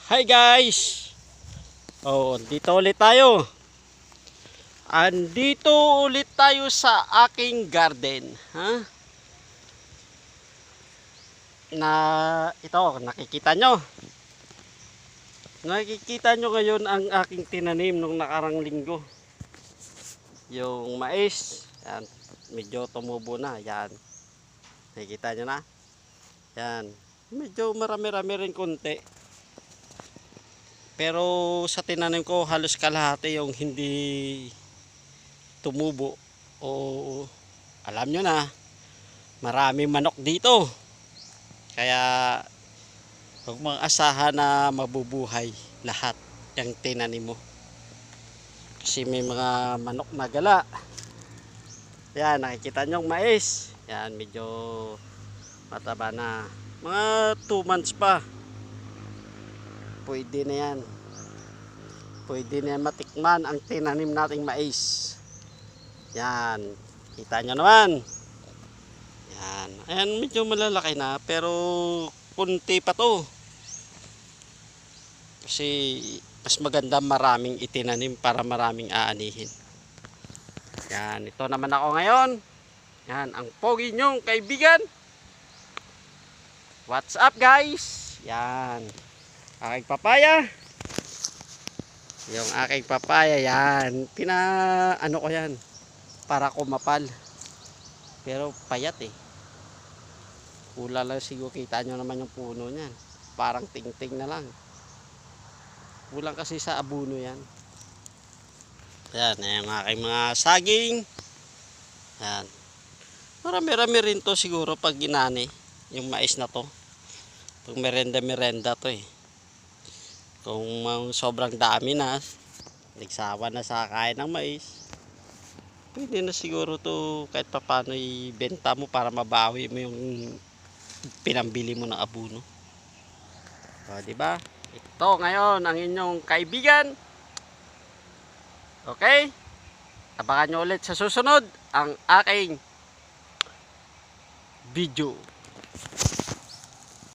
Hi guys! Dito ulit tayo. Andito ulit tayo sa aking garden. Na ito, nakikita nyo. Nakikita nyo ngayon ang aking tinanim nung nakarang linggo. Yung mais. Yan, medyo tumubo na. Yan. Nakikita nyo na? Yan. Medyo marami-rami rin konti. Pero sa tinanim ko halos kalahati yung hindi tumubo. O alam nyo na, maraming manok dito. Kaya huwag mong asahan na mabubuhay lahat yung tinanim mo. Kasi may mga manok na gala. Yan, nakikita nyo yung mais. Yan, medyo mataba na. Mga 2 months pa. Pwede na yan. Pwede na yan matikman ang tinanim nating mais. Yan. Kita nyo naman. Yan. Ayan, medyo malalaki na. Pero kunti pa to. Kasi mas maganda maraming itinanim para maraming aanihin. Yan. Ito naman ako ngayon. Yan. Ang pogi nyong kaibigan. What's up guys? Yan. Aking papaya. Yung aking papaya yan. Ano ko yan. Para kumapal. Pero payat eh. Pula lang siguro. Kita nyo naman yung puno niyan. Parang ting-ting na lang. Kulang kasi sa abuno yan. Yan. Yung aking mga saging. Yan. Marami-rami rin to siguro pag ginani. Yung mais na to. Pag merenda-merenda to eh. Kung sobrang dami na, nagsawa na sa kain ng mais, pwede na siguro to kahit paano ibenta mo para mabawi mo yung pinambili mo ng abuno. Diba? Ito ngayon ang inyong kaibigan. Okay? Abangan nyo ulit sa susunod ang aking video.